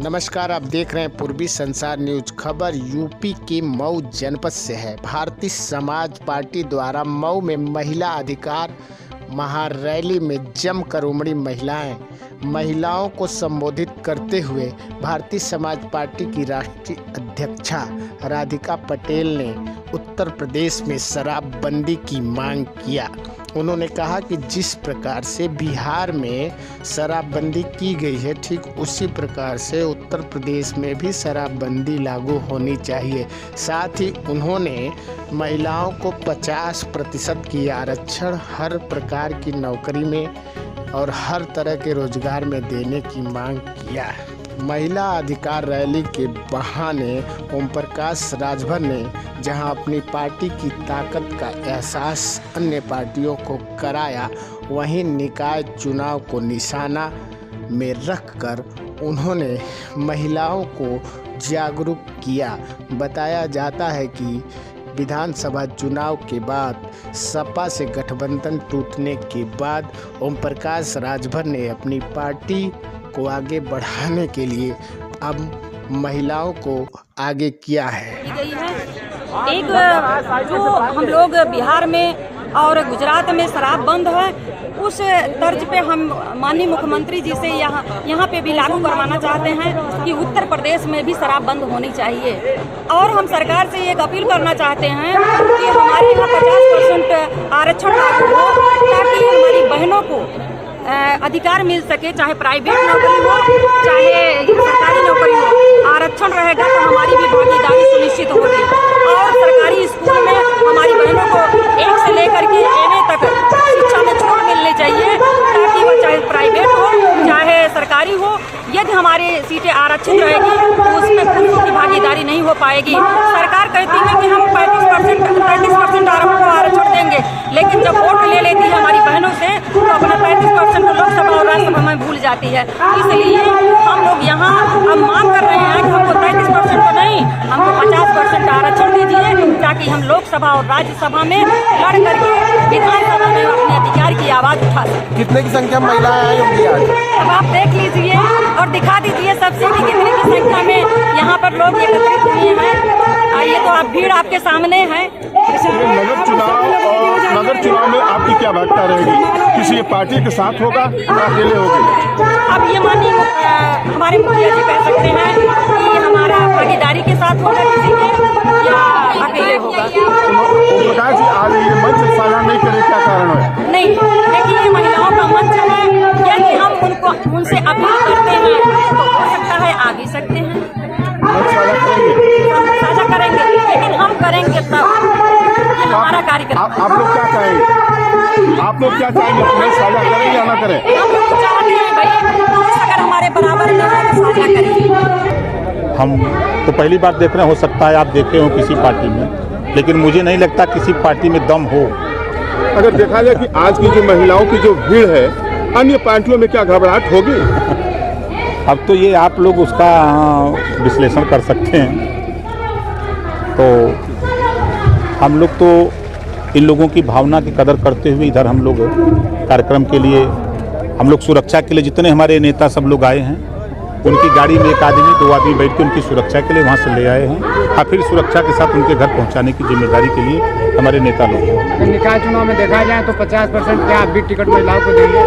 नमस्कार, आप देख रहे हैं पूर्वी संसार न्यूज। खबर यूपी के मऊ जनपद से है। भारतीय समाज पार्टी द्वारा मऊ में महिला अधिकार महारैली में जमकर उमड़ी महिलाओं को संबोधित करते हुए भारतीय समाज पार्टी की राष्ट्रीय अध्यक्षा राधिका पटेल ने उत्तर प्रदेश में शराबबंदी की मांग किया। उन्होंने कहा कि जिस प्रकार से बिहार में शराबबंदी की गई है, ठीक उसी प्रकार से उत्तर प्रदेश में भी शराबबंदी लागू होनी चाहिए। साथ ही उन्होंने महिलाओं को 50% की आरक्षण हर प्रकार की नौकरी में और हर तरह के रोजगार में देने की मांग किया। महिला अधिकार रैली के बहाने ओम प्रकाश राजभर ने जहां अपनी पार्टी की ताकत का एहसास अन्य पार्टियों को कराया, वहीं निकाय चुनाव को निशाना में रखकर उन्होंने महिलाओं को जागरूक किया। बताया जाता है कि विधानसभा चुनाव के बाद सपा से गठबंधन टूटने के बाद ओम प्रकाश राजभर ने अपनी पार्टी को आगे बढ़ाने के लिए अब महिलाओं को आगे किया है। एक जो हम लोग बिहार में और गुजरात में शराब बंद है, उस तर्ज पे हम माननीय मुख्यमंत्री जी से यहाँ पे भी लागू करवाना चाहते हैं कि उत्तर प्रदेश में भी शराब बंद होनी चाहिए। और हम सरकार से एक अपील करना चाहते हैं कि हमारे यहाँ 50% आरक्षण लागू हो, ताकि हमारी बहनों को अधिकार मिल सके, चाहे प्राइवेट नौकरी हो चाहे सरकारी नौकरी हो। आरक्षण रहेगा तो हमारी भी भागीदारी सुनिश्चित होगी। और सरकारी स्कूल में हमारी बहनों को 1 से लेकर के MA तक शिक्षा में छूट मिलनी चाहिए, ताकि वो चाहे प्राइवेट हो चाहे सरकारी हो। यदि हमारी सीटें आरक्षित रहेगी तो उसमें पुरुषों की भागीदारी नहीं हो पाएगी। सरकार कहती है कि हम 35% आरक्षण देंगे, लेकिन जब वोट ले लेती है हमारी बहनों से तो अपना 35% लोकसभा और राज्यसभा में भूल जाती है। इसलिए हम लोग यहाँ अब मांग कर रहे हैं कि हमको 35% तो नहीं, हमको 50% आरक्षण दीजिए, ताकि हम लोकसभा और राज्यसभा में लड़ करके विधानसभा में अपने अधिकार की आवाज उठा सकें। कितने की संख्या में महिलाएं आई होंगी आज? अब आप देख लीजिए और दिखा दीजिए सबसे कि कितने की संख्या में यहाँ पर लोग एकत्रित हुए हैं। ये तो आप भीड़ आपके सामने है। नगर चुनाव में आपकी क्या भूमिका रहेगी? किसी पार्टी के साथ होगा या अकेले होगी? अब ये मानिए हमारे मुखिया जी कह सकते हैं कि हमारा भागीदारी के साथ होगा किसी के या अकेले होगा। प्रकाश जी आज ये मंच साझा नहीं करे, क्या कारण है? नहीं, देखिए ये महिलाओं का मंच है, यदि हम उनसे अपील करते हैं तो हो सकता है आ भी सकते हैं। साझा करेंगे, लेकिन हम करेंगे तब। ये हमारा कार्यक्रम। आप लोग क्या चाहेंगे? आप लोग क्या चाहेंगे? अपने साझा करें या ना करें? हम लोग चाहते हैं भाई, अगर हमारे बराबर न हो तो साझा करें। हम तो पहली बार देख रहे हैं, हो सकता है आप देखे हो किसी पार्टी में, लेकिन मुझे नहीं लगता किसी पार्टी में दम हो। अगर देखा जाए कि आज की जो महिलाओं की जो भीड़ है, अन्य पार्टियों में क्या घबराहट होगी? अब तो ये आप लोग उसका विश्लेषण कर सकते हैं। तो हम लोग तो इन लोगों की भावना की कदर करते हुए इधर हम लोग कार्यक्रम के लिए, हम लोग सुरक्षा के लिए जितने हमारे नेता सब लोग आए हैं, उनकी गाड़ी में 1 आदमी 2 आदमी बैठ के उनकी सुरक्षा के लिए वहाँ से ले आए हैं। और फिर सुरक्षा के साथ उनके घर पहुँचाने की जिम्मेदारी के लिए हमारे नेता लोग हैं। तो निकाय चुनाव में देखा जाए तो 50% क्या आप भी टिकट महिलाओं को देंगे?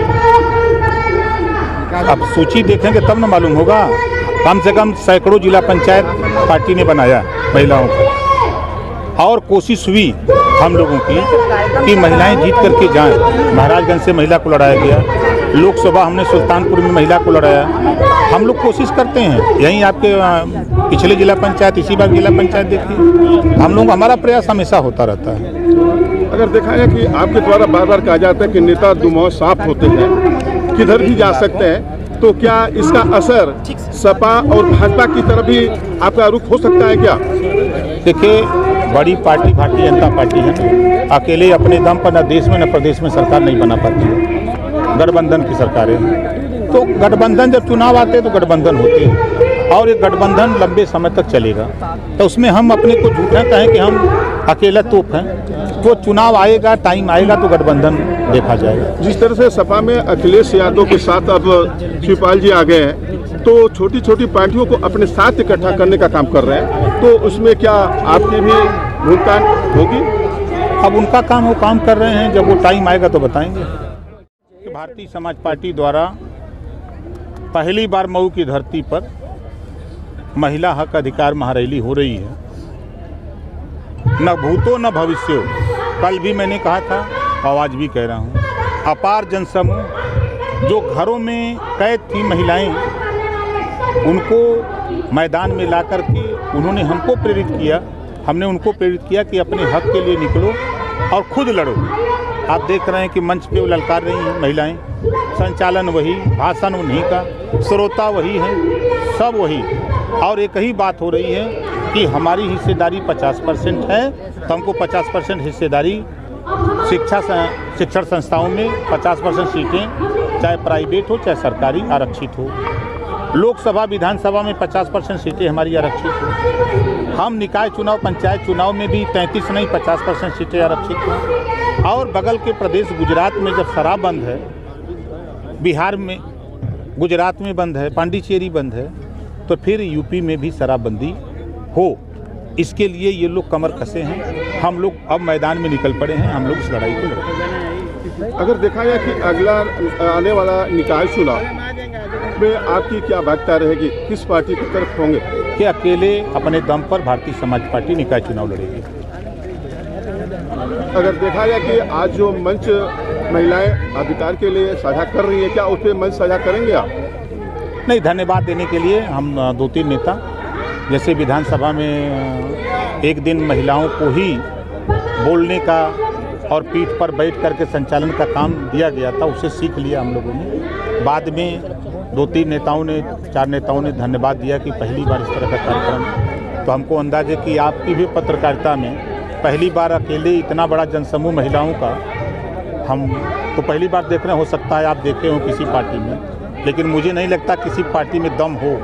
अब सूची देखेंगे तब न मालूम होगा। कम से कम सैकड़ों जिला पंचायत पार्टी ने बनाया महिलाओं को, और कोशिश हुई हम लोगों की कि महिलाएं जीत करके जाएं। महाराजगंज से महिला को लड़ाया गया, लोकसभा हमने सुल्तानपुर में महिला को लड़ाया। हम लोग कोशिश करते हैं, यहीं आपके पिछले जिला पंचायत, इसी बार जिला पंचायत देखिए, हम लोग हमारा प्रयास हमेशा होता रहता है। अगर देखा जाए कि आपके द्वारा बार बार कहा जाता है कि नेता दुमोह साफ होते हैं, किधर भी जा सकते हैं, तो क्या इसका असर सपा और भाजपा की तरफ भी आपका रुख हो सकता है क्या? देखिए, बड़ी पार्टी भारतीय जनता पार्टी है, अकेले अपने दम पर न देश में न प्रदेश में सरकार नहीं बना पाती है। गठबंधन की सरकारें हैं, तो गठबंधन जब चुनाव आते हैं तो गठबंधन होते हैं, और ये गठबंधन लंबे समय तक चलेगा। तो उसमें हम अपने को झूठा कहें कि हम अकेला तोप हैं, वो चुनाव आएगा, टाइम आएगा तो गठबंधन देखा जाएगा। जिस तरह से सपा में अखिलेश यादव के साथ अब शिवपाल जी आ गए हैं, तो छोटी छोटी पार्टियों को अपने साथ इकट्ठा करने का काम कर रहे हैं, तो उसमें क्या आपकी भी भूमिका होगी? अब उनका काम वो काम कर रहे हैं, जब वो टाइम आएगा तो बताएंगे। भारतीय समाज पार्टी द्वारा पहली बार मऊ की धरती पर महिला हक अधिकार महारैली हो रही है। न भूतो न भविष्यो, कल भी मैंने कहा था और आज भी कह रहा हूँ, अपार जनसमूह जो घरों में कैद थी महिलाएं, उनको मैदान में ला कर के उन्होंने हमको प्रेरित किया, हमने उनको प्रेरित किया कि अपने हक के लिए निकलो और खुद लड़ो। आप देख रहे हैं कि मंच पे वो ललकार रही हैं महिलाएं, संचालन वही, भाषण उन्हीं का, श्रोता वही है, सब वही। और एक ही बात हो रही है कि हमारी हिस्सेदारी 50% है, तो हमको 50% हिस्सेदारी शिक्षण संस्थाओं में 50% सीटें, चाहे प्राइवेट हो चाहे सरकारी, आरक्षित हो। लोकसभा विधानसभा में 50% सीटें हमारी आरक्षित हो। हम निकाय चुनाव, पंचायत चुनाव में भी 33 नहीं 50% सीटें आरक्षित हो। और बगल के प्रदेश गुजरात में जब शराब बंद है, बिहार में, गुजरात में बंद है, पांडिचेरी बंद है, तो फिर यूपी में भी शराबबंदी हो। इसके लिए ये लोग कमर कसे हैं, हम लोग अब मैदान में निकल पड़े हैं, हम लोग इस लड़ाई को लड़ेंगे। अगर देखा जाए कि अगला आने वाला निकाय चुनाव में आपकी क्या भागीदारी रहेगी, किस पार्टी की तरफ होंगे? कि अकेले अपने दम पर भारतीय समाज पार्टी निकाय चुनाव लड़ेगी। अगर देखा जाए कि आज जो मंच महिलाएं अधिकार के लिए साझा कर रही है, क्या उस पर मंच साझा करेंगे आप? नहीं, धन्यवाद देने के लिए हम 2-3 नेता, जैसे विधानसभा में एक दिन महिलाओं को ही बोलने का और पीठ पर बैठ करके संचालन का काम दिया गया था, उसे सीख लिया हम लोगों ने। बाद में 2-3 नेताओं ने, 4 नेताओं ने धन्यवाद दिया कि पहली बार इस तरह का कार्यक्रम, तो हमको अंदाज़ है कि आपकी भी पत्रकारिता में पहली बार अकेले इतना बड़ा जनसमूह महिलाओं का हम तो पहली बार देख रहे हैं। हो सकता है आप देखे हो किसी पार्टी में, लेकिन मुझे नहीं लगता किसी पार्टी में दम हो।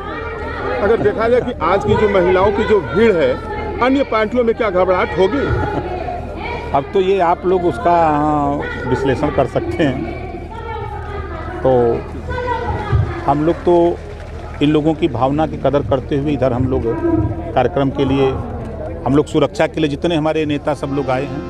अगर देखा जाए कि आज की जो महिलाओं की जो भीड़ है, अन्य पार्टियों में क्या घबराहट होगी? अब तो ये आप लोग उसका विश्लेषण कर सकते हैं। तो हम लोग तो इन लोगों की भावना की कदर करते हुए इधर हम लोग कार्यक्रम के लिए, हम लोग सुरक्षा के लिए जितने हमारे नेता सब लोग आए हैं,